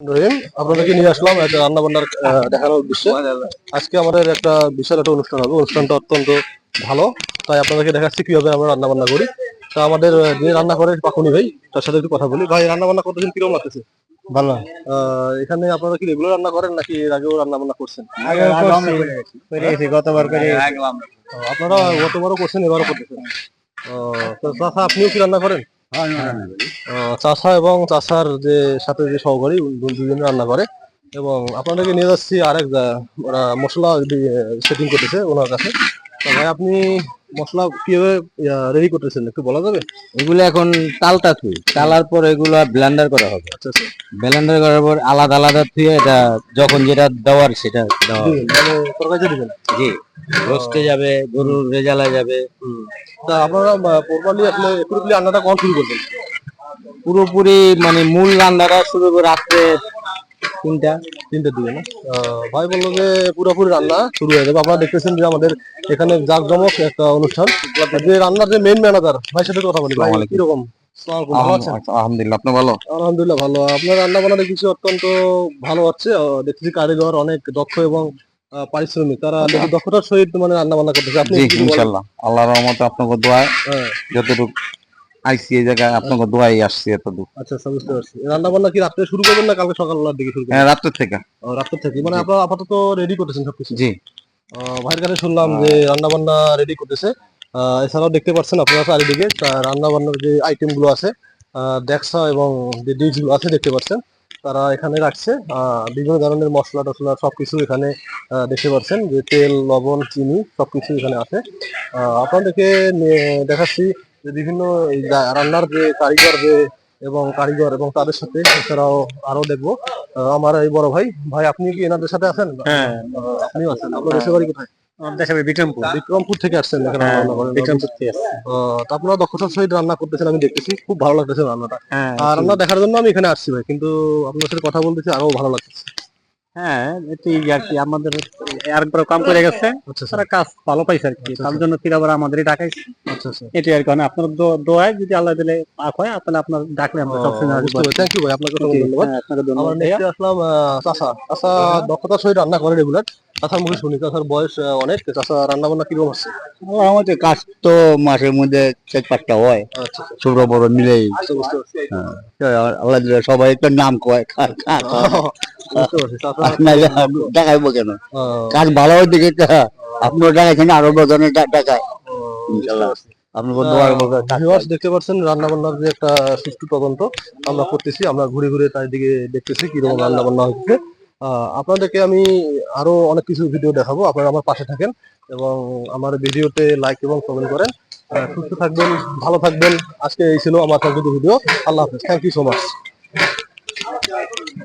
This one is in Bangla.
রহিম, আপনাদেরকে নিয়ে আসলাম একটা রান্না বান্নার দেখানোর উদ্দেশ্যে। আজকে আমাদের একটা বিশাল একটা অনুষ্ঠান হবে। অনুষ্ঠানটা অত্যন্ত ভালো, তাই আপনাদেরকে দেখাচ্ছি কিভাবে আমরা রান্না বান্না করি। তা আমাদের যে রান্না করে পাকুনি ভাই, তার সাথে একটু কথা বলি। ভাই, রান্না বান্না কতদিন কিরকম লাগতেছে? ভালো। এখানে আপনারা কি রেগুলার রান্না করেন নাকি এর আগেও রান্না বান্না করছেন? আগে করে গেছি গতবার করে আপনারা গতবারও করছেন, এবারও করতেছেন? তো চাচা, আপনিও কি রান্না করেন? চাচা এবং চাচার যে সাথে যে সহকারী, দুজনে রান্না করে। এবং আপনাদেরকে নিয়ে যাচ্ছি আরেক ওরা মশলা সেটিং করতেছে ওনার কাছে। তো ভাই, আপনি মশলা কিভাবে রেডি করতেছেন একটু বলা যাবে? এগুলো এখন তালটা থুই, তালার পর এগুলা ব্লেন্ডার করা হবে। আচ্ছা আচ্ছা। ব্লেন্ডার করার পর আলাদা আলাদা থুয়ে এটা যখন যেটা দেওয়ার সেটা দেওয়া হবে। মানে তরকারিতে দিবেন? জি, রোস্টে যাবে, গরুর রেজালা যাবে। তা আপনারা প্রপারলি আসলে পুরোপুরি রান্নাটা কখন শুরু করবেন? পুরোপুরি মানে মূল রান্নাটা শুরু করে রাত্রে 3টার দিকে না? ভাই বললো যে পুরোপুরি রান্না শুরু হয়ে যাবে। আপনারা দেখতেছেন যে আমাদের এখানে জাঁকজমক একটা অনুষ্ঠান। যে রান্নার যে মেইন ম্যানেজার ভাই, সাথে কথা বলি। ভাই, কিরকম? ভালো আছেন? আলহামদুলিল্লাহ, আপনি ভালো? আলহামদুলিল্লাহ ভালো। আপনার রান্না বান্না দেখছি অত্যন্ত ভালো হচ্ছে। দেখছি কারিগর অনেক দক্ষ এবং পারিশ্রমিক, তারা দক্ষতার সহিত মানে রান্না বান্না করতেছে। আপনি ইনশাআল্লাহ আল্লাহর রহমতে আপনাকে দোয়ায় হ্যাঁ। যতটুকু আইসি এই জায়গায় আপনাকে দোয়াই আসছি এতদূর। আচ্ছা আচ্ছা, বুঝতে পারছি। রান্না বান্না কি রাত্রে শুরু করবেন না কালকে সকালবেলার দিকে শুরু করবেন? হ্যাঁ, রাত্রের থেকে। রাত্রে থেকে মানে আপনারা আপাতত রেডি করতেছেন সবকিছু? জি। ভাইয়ের কাছে শুনলাম যে রান্না বান্না রেডি করতেছে। এছাড়াও দেখতে পাচ্ছেন আপনারা চারিদিকে রান্না বান্নার যে আইটেম গুলো আছে, ডেক্সা এবং যে ডিশ গুলো আছে দেখতে পাচ্ছেন, তারা এখানে রাখছে। বিভিন্ন ধরনের মশলা টসলা সবকিছু এখানে দেখতে পাচ্ছেন, যে তেল, লবণ, চিনি সবকিছু এখানে আছে। আপনাদেরকে দেখাচ্ছি যে বিভিন্ন এই রান্নার যে কারিগর এবং তাদের সাথে এছাড়াও আরো দেখবো আমার এই বড় ভাই। ভাই, আপনি কি এনাদের সাথে আছেন? হ্যাঁ, আপনিও আছেন। আপনার দেশের বাড়ি কোথায়? বিক্রমপুর থেকে আসছেন এখানে রান্না করেন? তো আপনারা দক্ষতার সহিত রান্না করতেছেন, আমি দেখতেছি খুব ভালো লাগতেছে রান্নাটা। আর রান্না দেখার জন্য আমি এখানে আসছি ভাই, কিন্তু আপনার সাথে কথা বলতেছি আরো ভালো লাগতেছে। হ্যাঁ, এটি আর কি আমাদের আরেকবার কাম করে গেছে, তারা কাজ ভালো পাইছে আর কি, তার জন্য ফির আবার আমাদেরই ডাকাইছে। আচ্ছা আচ্ছা, এটি আর কি। আপনার দোয়ায় যদি আল্লাহ দিলে পাক হয়, তাহলে আপনার ডাকলে আমরা সবসময় আসবো। থ্যাংক ইউ ভাই, আপনাকে ধন্যবাদ। আপনাকে ধন্যবাদ। আমরা নেক্সটে আসলাম চাচা দক্ষতার সহিত রান্না করে রেগুলার। চাচার মুখে শুনি, চাচার বয়স অনেক। চাচা রান্না বান্না কিরকম হচ্ছে? আমাদের কাজ তো মাসের মধ্যে 4-5টা হয়, আচ্ছা ছোট বড় মিলেই। বুঝতে পারছি। আল্লাহ দিলে সবাই একটা নাম কয় বুঝতে পারছি চাচা। দেখাইবো কেন, কাজ ভালো হইতে আপনার দেখাইছেন আরো বজনের দেখায় ইনশাল্লাহ। দেখতে পাচ্ছেন রান্না বান্নার যে একটা সুষ্ঠু তদন্ত আমরা করতেছি। আমরা ঘুরে ঘুরে চারিদিকে দেখতেছি কিরকম রান্না বান্না হচ্ছে। আপনাদেরকে আমি আরো অনেক কিছু ভিডিও দেখাবো, আপনারা আমার পাশে থাকেন এবং আমার ভিডিওতে লাইক এবং কমেন্ট করেন। সুস্থ থাকবেন, ভালো থাকবেন। আজকে এই ছিল আমার ভিডিও। আল্লাহ হাফেজ, থ্যাংক ইউ সো মাচ।